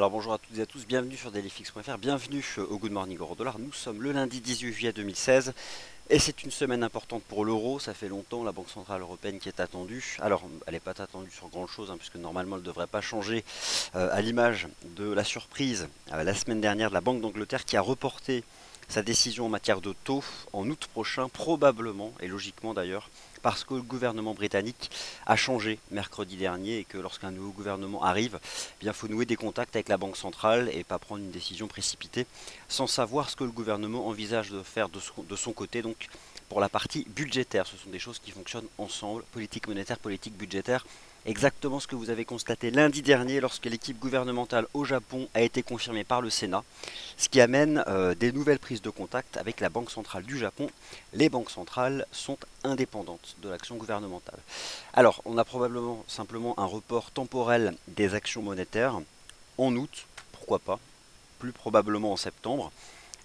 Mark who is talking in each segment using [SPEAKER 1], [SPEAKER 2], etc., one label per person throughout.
[SPEAKER 1] Alors bonjour à toutes et à tous, bienvenue sur dailyfix.fr, bienvenue au Good Morning Euro Dollar. Nous sommes le lundi 18 juillet 2016 et c'est une semaine importante pour l'euro. Ça fait longtemps, la Banque Centrale Européenne qui est attendue. Alors elle n'est pas attendue sur grand chose puisque normalement elle ne devrait pas changer à l'image de la surprise la semaine dernière de la Banque d'Angleterre qui a reporté sa décision en matière de taux en août prochain, probablement et logiquement d'ailleurs, parce que le gouvernement britannique a changé mercredi dernier et que lorsqu'un nouveau gouvernement arrive, eh bien, faut nouer des contacts avec la Banque centrale et pas prendre une décision précipitée sans savoir ce que le gouvernement envisage de faire de son côté. Donc pour la partie budgétaire, ce sont des choses qui fonctionnent ensemble, politique monétaire, politique budgétaire. Exactement ce que vous avez constaté lundi dernier lorsque l'équipe gouvernementale au Japon a été confirmée par le Sénat, ce qui amène des nouvelles prises de contact avec la Banque centrale du Japon. Les banques centrales sont indépendantes de l'action gouvernementale. Alors, on a probablement simplement un report temporel des actions monétaires en août, pourquoi pas, plus probablement en septembre.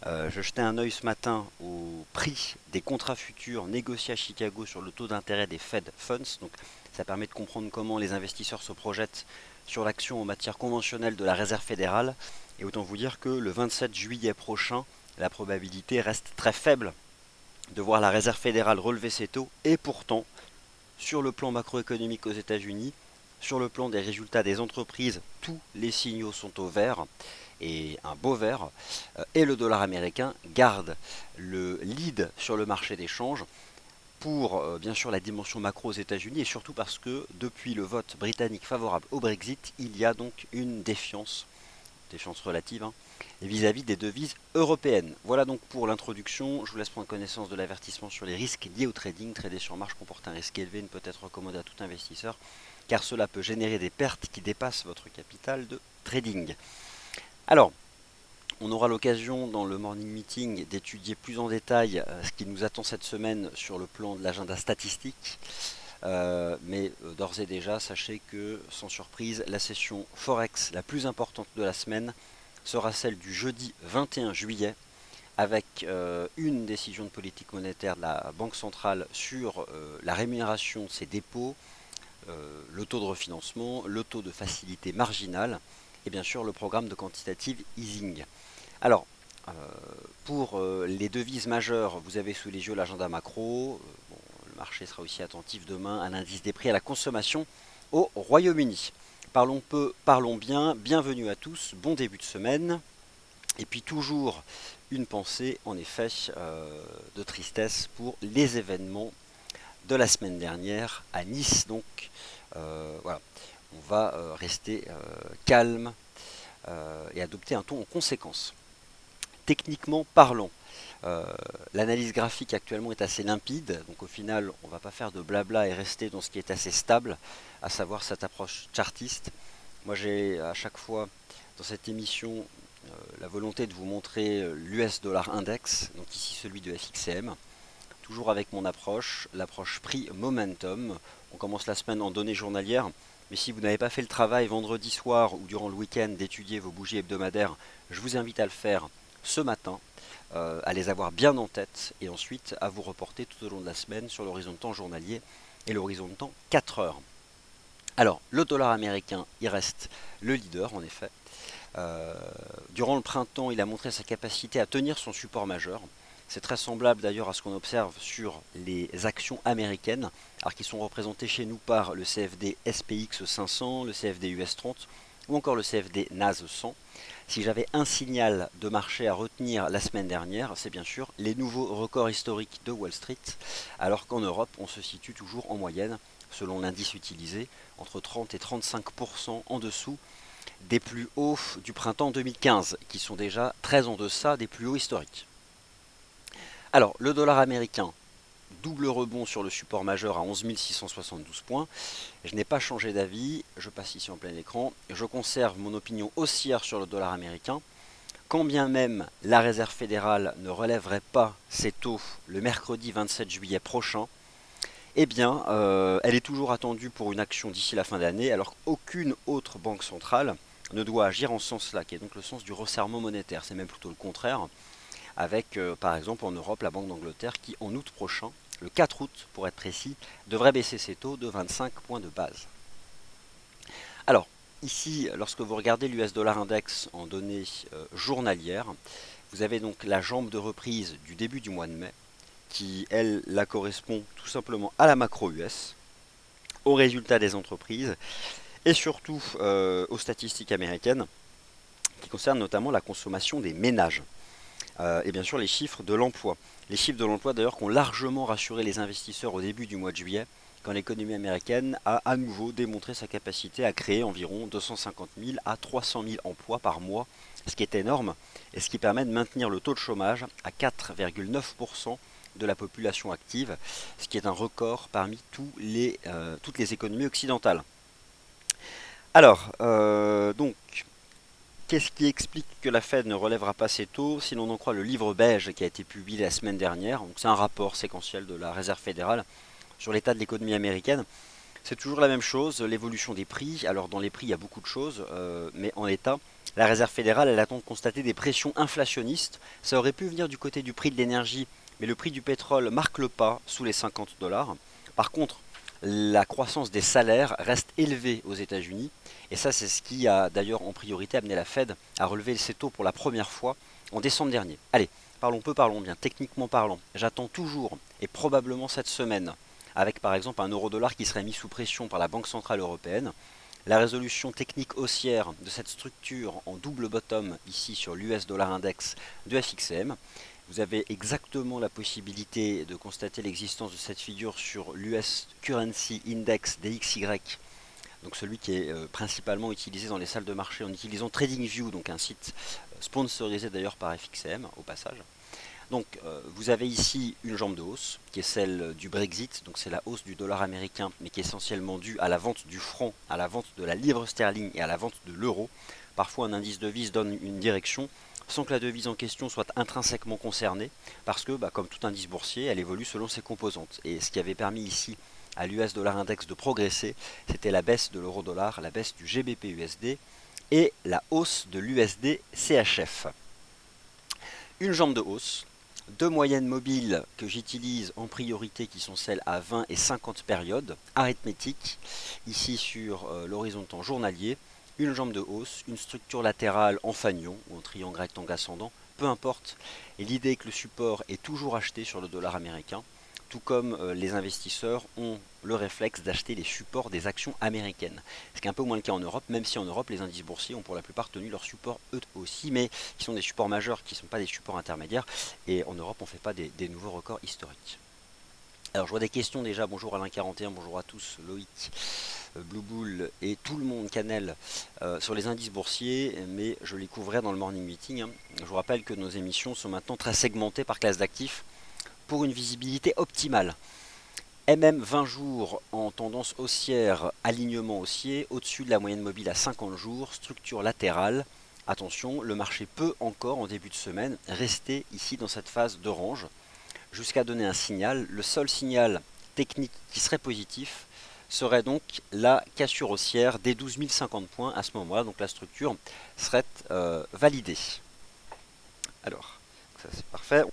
[SPEAKER 1] Je jetais un œil ce matin au prix des contrats futurs négociés à Chicago sur le taux d'intérêt des Fed Funds. Donc, ça permet de comprendre comment les investisseurs se projettent sur l'action en matière conventionnelle de la Réserve fédérale. Et autant vous dire que le 27 juillet prochain, la probabilité reste très faible de voir la Réserve fédérale relever ses taux. Et pourtant, sur le plan macroéconomique aux États-Unis, sur le plan des résultats des entreprises, tous les signaux sont au vert et un beau vert. Et le dollar américain garde le lead sur le marché des changes pour bien sûr la dimension macro aux États-Unis et surtout parce que depuis le vote britannique favorable au Brexit, il y a donc une défiance relative, vis-à-vis des devises européennes. Voilà donc pour l'introduction. Je vous laisse prendre connaissance de l'avertissement sur les risques liés au trading. Trader sur marge comporte un risque élevé, ne peut être recommandé à tout investisseur, car cela peut générer des pertes qui dépassent votre capital de trading. Alors, on aura l'occasion dans le morning meeting d'étudier plus en détail ce qui nous attend cette semaine sur le plan de l'agenda statistique. Mais d'ores et déjà, sachez que, sans surprise, la session Forex la plus importante de la semaine sera celle du jeudi 21 juillet, avec une décision de politique monétaire de la Banque centrale sur la rémunération de ses dépôts, le taux de refinancement, le taux de facilité marginale, et bien sûr le programme de quantitative easing. Alors, euh, pour les devises majeures, vous avez sous les yeux l'agenda macro. Bon, le marché sera aussi attentif demain à l'indice des prix à la consommation au Royaume-Uni. Parlons peu, parlons bien, bienvenue à tous, bon début de semaine. Et puis toujours une pensée, en effet, de tristesse pour les événements de la semaine dernière à Nice. Donc voilà, on va rester calme et adopter un ton en conséquence. Techniquement parlant, euh, l'analyse graphique actuellement est assez limpide, donc au final on ne va pas faire de blabla et rester dans ce qui est assez stable, à savoir cette approche chartiste. Moi j'ai à chaque fois dans cette émission la volonté de vous montrer l'US dollar index, donc ici celui de FXCM, toujours avec mon approche, l'approche prix momentum. On commence la semaine en données journalières, mais si vous n'avez pas fait le travail vendredi soir ou durant le week-end d'étudier vos bougies hebdomadaires, je vous invite à le faire ce matin, à les avoir bien en tête et ensuite à vous reporter tout au long de la semaine sur l'horizon de temps journalier et l'horizon de temps 4 heures. Alors, le dollar américain, il reste le leader en effet. Durant le printemps, il a montré sa capacité à tenir son support majeur. C'est très semblable d'ailleurs à ce qu'on observe sur les actions américaines, alors qui sont représentées chez nous par le CFD SPX 500, le CFD US 30 ou encore le CFD NAS 100. Si j'avais un signal de marché à retenir la semaine dernière, c'est bien sûr les nouveaux records historiques de Wall Street, alors qu'en Europe, on se situe toujours en moyenne, selon l'indice utilisé, entre 30 et 35% en dessous des plus hauts du printemps 2015, qui sont déjà très en deçà des plus hauts historiques. Alors, le dollar américain, double rebond sur le support majeur à 11 672 points. Je n'ai pas changé d'avis, je passe ici en plein écran. Je conserve mon opinion haussière sur le dollar américain. Quand bien même la Réserve fédérale ne relèverait pas ses taux le mercredi 27 juillet prochain, eh bien, elle est toujours attendue pour une action d'ici la fin d'année, alors qu'aucune autre banque centrale ne doit agir en ce sens-là, qui est donc le sens du resserrement monétaire. C'est même plutôt le contraire, avec par exemple en Europe la Banque d'Angleterre qui en août prochain, le 4 août pour être précis, devrait baisser ses taux de 25 points de base. Alors, Ici, lorsque vous regardez l'US dollar index en données journalières, vous avez donc la jambe de reprise du début du mois de mai, qui, elle, la correspond tout simplement à la macro US, aux résultats des entreprises et surtout aux statistiques américaines qui concernent notamment la consommation des ménages. Et bien sûr les chiffres de l'emploi. Les chiffres de l'emploi d'ailleurs qui ont largement rassuré les investisseurs au début du mois de juillet, quand l'économie américaine a à nouveau démontré sa capacité à créer environ 250 000 à 300 000 emplois par mois, ce qui est énorme, et ce qui permet de maintenir le taux de chômage à 4,9% de la population active, ce qui est un record parmi toutes les économies occidentales. Alors, donc, qu'est-ce qui explique que la Fed ne relèvera pas ses taux si l'on en croit le livre beige qui a été publié la semaine dernière? C'est un rapport séquentiel de la Réserve fédérale sur l'état de l'économie américaine. C'est toujours la même chose, l'évolution des prix. Alors dans les prix, il y a beaucoup de choses, mais en l'état, la Réserve fédérale, elle attend de constater des pressions inflationnistes. Ça aurait pu venir du côté du prix de l'énergie, mais le prix du pétrole marque le pas sous les 50 dollars. Par contre, la croissance des salaires reste élevée aux États-Unis. Et ça, c'est ce qui a d'ailleurs en priorité amené la Fed à relever ses taux pour la première fois en décembre dernier. Allez, parlons peu, parlons bien. Techniquement parlant, j'attends toujours, et probablement cette semaine, avec par exemple un euro-dollar qui serait mis sous pression par la Banque Centrale Européenne, la résolution technique haussière de cette structure en double bottom ici sur l'US dollar index de FXM. Vous avez exactement la possibilité de constater l'existence de cette figure sur l'US Currency Index DXY, donc celui qui est principalement utilisé dans les salles de marché en utilisant TradingView, donc un site sponsorisé d'ailleurs par FXM au passage. Donc vous avez ici une jambe de hausse qui est celle du Brexit, donc c'est la hausse du dollar américain mais qui est essentiellement due à la vente du franc, à la vente de la livre sterling et à la vente de l'euro. Parfois un indice devise donne une direction sans que la devise en question soit intrinsèquement concernée parce que comme tout indice boursier elle évolue selon ses composantes. Et ce qui avait permis ici à l'US dollar index de progresser, c'était la baisse de l'euro dollar, la baisse du GBP USD et la hausse de l'USD CHF. Une jambe de hausse, deux moyennes mobiles que j'utilise en priorité qui sont celles à 20 et 50 périodes, arithmétiques, ici sur l'horizon de temps journalier, une jambe de hausse, une structure latérale en fanion ou en triangle rectangle ascendant, peu importe. Et l'idée est que le support est toujours acheté sur le dollar américain, tout comme les investisseurs ont le réflexe d'acheter les supports des actions américaines. Ce qui est un peu moins le cas en Europe, même si en Europe les indices boursiers ont pour la plupart tenu leurs supports eux aussi, mais qui sont des supports majeurs, qui ne sont pas des supports intermédiaires, et en Europe on ne fait pas des nouveaux records historiques. Alors je vois des questions déjà, bonjour Alain41, bonjour à tous, Loïc, Blue Bull et tout le monde Canel sur les indices boursiers, mais je les couvrirai dans le morning meeting. Je vous rappelle que nos émissions sont maintenant très segmentées par classe d'actifs pour une visibilité optimale. MM 20 jours en tendance haussière, alignement haussier, au-dessus de la moyenne mobile à 50 jours, structure latérale. Attention, le marché peut encore en début de semaine rester ici dans cette phase d'orange jusqu'à donner un signal. Le seul signal technique qui serait positif serait donc la cassure haussière des 12 050 points à ce moment-là, donc la structure serait validée. Alors, ça c'est parfait.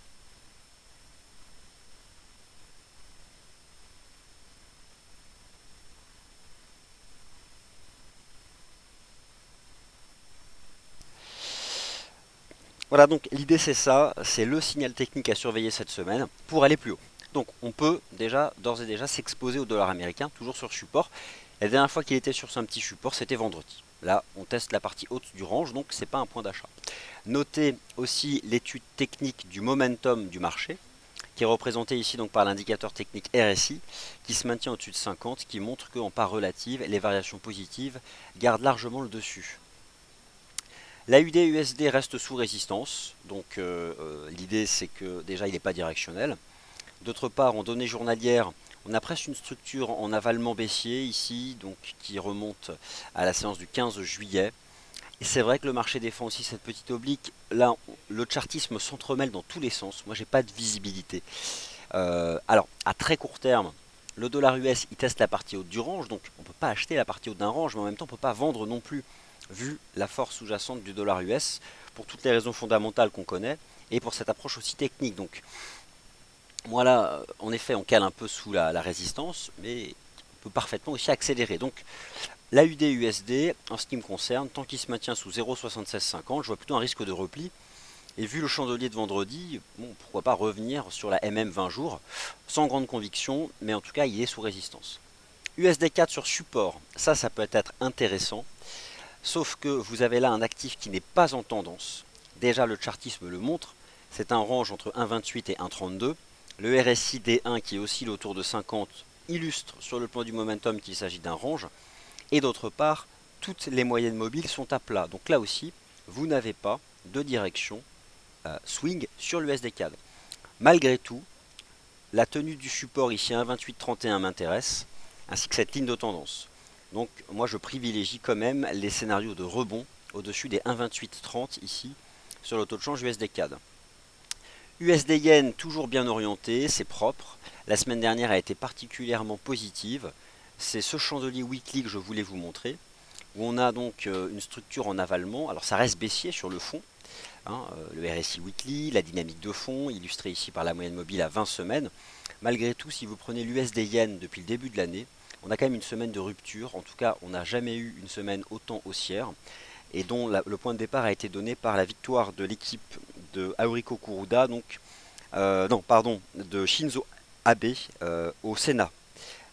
[SPEAKER 1] Voilà, donc l'idée c'est ça, c'est le signal technique à surveiller cette semaine pour aller plus haut. Donc on peut déjà, d'ores et déjà, s'exposer au dollar américain, toujours sur support. La dernière fois qu'il était sur un petit support, c'était vendredi. Là, on teste la partie haute du range, donc c'est pas un point d'achat. Notez aussi l'étude technique du momentum du marché, qui est représentée ici donc par l'indicateur technique RSI, qui se maintient au-dessus de 50, qui montre qu'en part relative, les variations positives gardent largement le dessus. L'AUD-USD reste sous résistance, donc l'idée c'est que déjà il n'est pas directionnel. D'autre part, en données journalières, on a presque une structure en avalement baissier ici, donc qui remonte à la séance du 15 juillet. Et c'est vrai que le marché défend aussi cette petite oblique. Là, le chartisme s'entremêle dans tous les sens. Moi, j'ai pas de visibilité. Alors, à très court terme, le dollar US, il teste la partie haute du range, donc on ne peut pas acheter la partie haute d'un range, mais en même temps, on ne peut pas vendre non plus, vu la force sous-jacente du dollar US, pour toutes les raisons fondamentales qu'on connaît, et pour cette approche aussi technique. Donc, voilà, en effet, on cale un peu sous la résistance, mais peut parfaitement aussi accélérer. Donc l'AUD-USD, en ce qui me concerne, tant qu'il se maintient sous 0,7650, je vois plutôt un risque de repli. Et vu le chandelier de vendredi, bon, pourquoi pas revenir sur la MM 20 jours, sans grande conviction, mais en tout cas il est sous résistance. USD4 sur support, ça peut être intéressant, sauf que vous avez là un actif qui n'est pas en tendance. Déjà le chartisme le montre, c'est un range entre 1,28 et 1,32. Le RSI D1 qui oscille autour de 50 illustre sur le plan du momentum qu'il s'agit d'un range. Et d'autre part, toutes les moyennes mobiles sont à plat. Donc là aussi, vous n'avez pas de direction swing sur l'USD-CAD. Malgré tout, la tenue du support ici à 1,2831 m'intéresse, ainsi que cette ligne de tendance. Donc moi je privilégie quand même les scénarios de rebond au-dessus des 1,2830 ici sur le taux de change USD-CAD. USD-Yen toujours bien orienté, c'est propre. La semaine dernière a été particulièrement positive. C'est ce chandelier weekly que je voulais vous montrer, où on a donc une structure en avalement. Alors ça reste baissier sur le fond, hein, le RSI weekly, la dynamique de fond, illustrée ici par la moyenne mobile à 20 semaines. Malgré tout, si vous prenez l'USD-Yen depuis le début de l'année, on a quand même une semaine de rupture. En tout cas, on n'a jamais eu une semaine autant haussière, et dont le point de départ a été donné par la victoire de l'équipe de Haruhiko Kuroda, donc non, pardon, de Shinzo Abe au Sénat.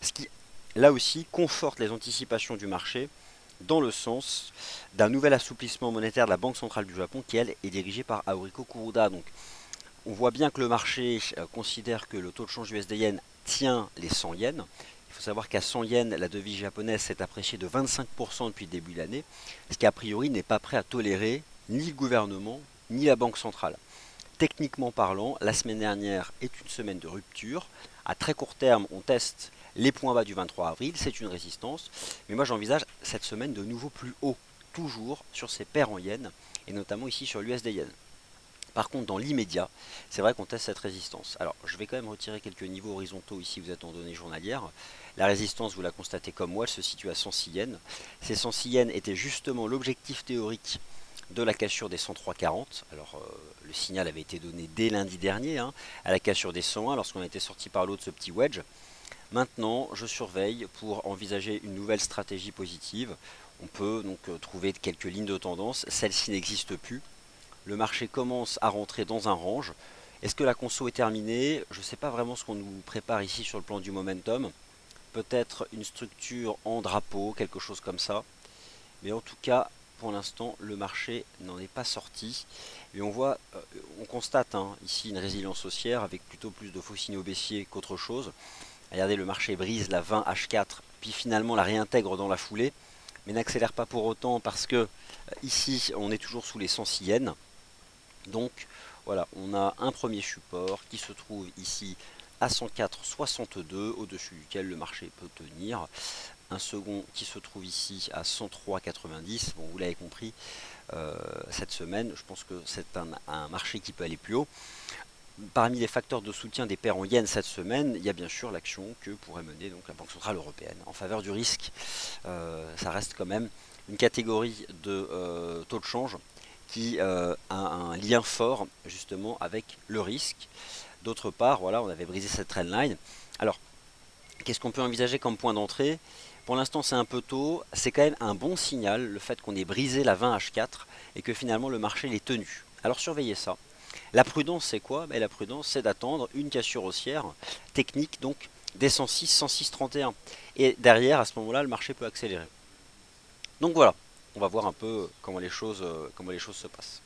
[SPEAKER 1] Ce qui, là aussi, conforte les anticipations du marché dans le sens d'un nouvel assouplissement monétaire de la Banque centrale du Japon qui, elle, est dirigée par Haruhiko Kuroda. Donc, on voit bien que le marché considère que le taux de change USD-Yen tient les 100 yens. Il faut savoir qu'à 100 yens, la devise japonaise s'est appréciée de 25% depuis le début de l'année, ce qui a priori n'est pas prêt à tolérer ni le gouvernement ni la Banque centrale. Techniquement parlant, la semaine dernière est une semaine de rupture. À très court terme, on teste les points bas du 23 avril, c'est une résistance. Mais moi j'envisage cette semaine de nouveau plus haut, toujours sur ces paires en yens, et notamment ici sur l'USD-Yen. Par contre, dans l'immédiat, c'est vrai qu'on teste cette résistance. Alors, je vais quand même retirer quelques niveaux horizontaux ici, vous êtes en données journalières. La résistance, vous la constatez comme moi, elle se situe à 106 yens. Ces 106 yens étaient justement l'objectif théorique de la cassure des 103,40. Alors, le signal avait été donné dès lundi dernier, hein, à la cassure des 101, lorsqu'on a été sorti par l'eau de ce petit wedge. Maintenant, je surveille pour envisager une nouvelle stratégie positive. On peut donc trouver quelques lignes de tendance. Celle-ci n'existe plus. Le marché commence à rentrer dans un range. Est-ce que la conso est terminée? Je ne sais pas vraiment ce qu'on nous prépare ici sur le plan du momentum. Peut-être une structure en drapeau, quelque chose comme ça. Mais en tout cas, pour l'instant, le marché n'en est pas sorti. Et on voit, on constate ici une résilience haussière avec plutôt plus de faux signaux baissiers qu'autre chose. Regardez, le marché brise la 20 H4, puis finalement la réintègre dans la foulée, mais n'accélère pas pour autant parce que ici, on est toujours sous les 106 yens. Donc voilà, on a un premier support qui se trouve ici à 104,62, au-dessus duquel le marché peut tenir. Un second qui se trouve ici à 103,90. Bon, vous l'avez compris, cette semaine, je pense que c'est un marché qui peut aller plus haut. Parmi les facteurs de soutien des paires en yens cette semaine, il y a bien sûr l'action que pourrait mener donc la Banque centrale européenne en faveur du risque. Ça reste quand même une catégorie de taux de change qui a un lien fort justement avec le risque. D'autre part, voilà, on avait brisé cette trendline. Alors, qu'est-ce qu'on peut envisager comme point d'entrée? Pour l'instant, c'est un peu tôt. C'est quand même un bon signal, le fait qu'on ait brisé la 20 H4 et que finalement le marché l'ait tenu. Alors surveillez ça. La prudence, c'est quoi? La prudence, c'est d'attendre une cassure haussière technique, donc des 106, 106, 31. Et derrière, à ce moment-là, le marché peut accélérer. Donc voilà, on va voir un peu comment les choses se passent.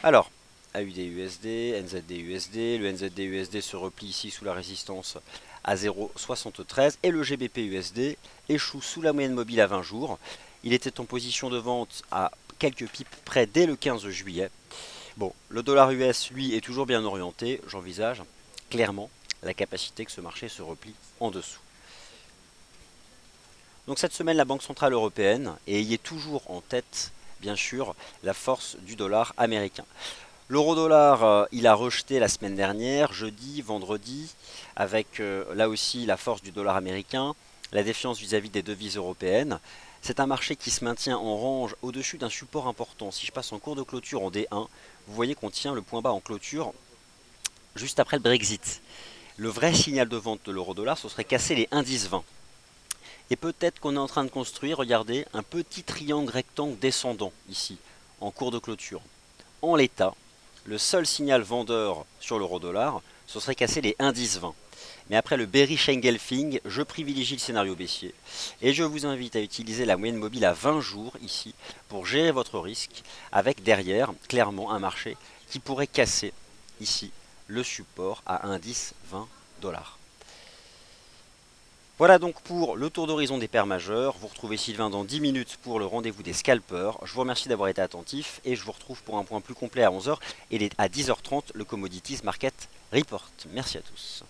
[SPEAKER 1] Alors, AUD-USD, NZD-USD, le NZD-USD se replie ici sous la résistance à 0,73 et le GBP-USD échoue sous la moyenne mobile à 20 jours. Il était en position de vente à quelques pips près dès le 15 juillet. Bon, le dollar US, lui, est toujours bien orienté. J'envisage clairement la capacité que ce marché se replie en dessous. Donc cette semaine, la Banque centrale européenne, et ayez toujours en tête, bien sûr, la force du dollar américain. L'euro-dollar, il a rejeté la semaine dernière, jeudi, vendredi, avec là aussi la force du dollar américain, la défiance vis-à-vis des devises européennes. C'est un marché qui se maintient en range au-dessus d'un support important. Si je passe en cours de clôture en D1, vous voyez qu'on tient le point bas en clôture juste après le Brexit. Le vrai signal de vente de l'euro-dollar, ce serait casser les 1,1020. Et peut-être qu'on est en train de construire, regardez, un petit triangle rectangle descendant ici, en cours de clôture. En l'état, le seul signal vendeur sur l'euro-dollar, ce serait casser les 1,1020. Mais après le bearish engulfing, je privilégie le scénario baissier et je vous invite à utiliser la moyenne mobile à 20 jours ici pour gérer votre risque avec derrière clairement un marché qui pourrait casser ici le support à 1,1020 $. Voilà donc pour le tour d'horizon des paires majeures. Vous retrouvez Sylvain dans 10 minutes pour le rendez-vous des scalpers. Je vous remercie d'avoir été attentif et je vous retrouve pour un point plus complet à 11 h et à 10 h 30 le Commodities Market Report. Merci à tous.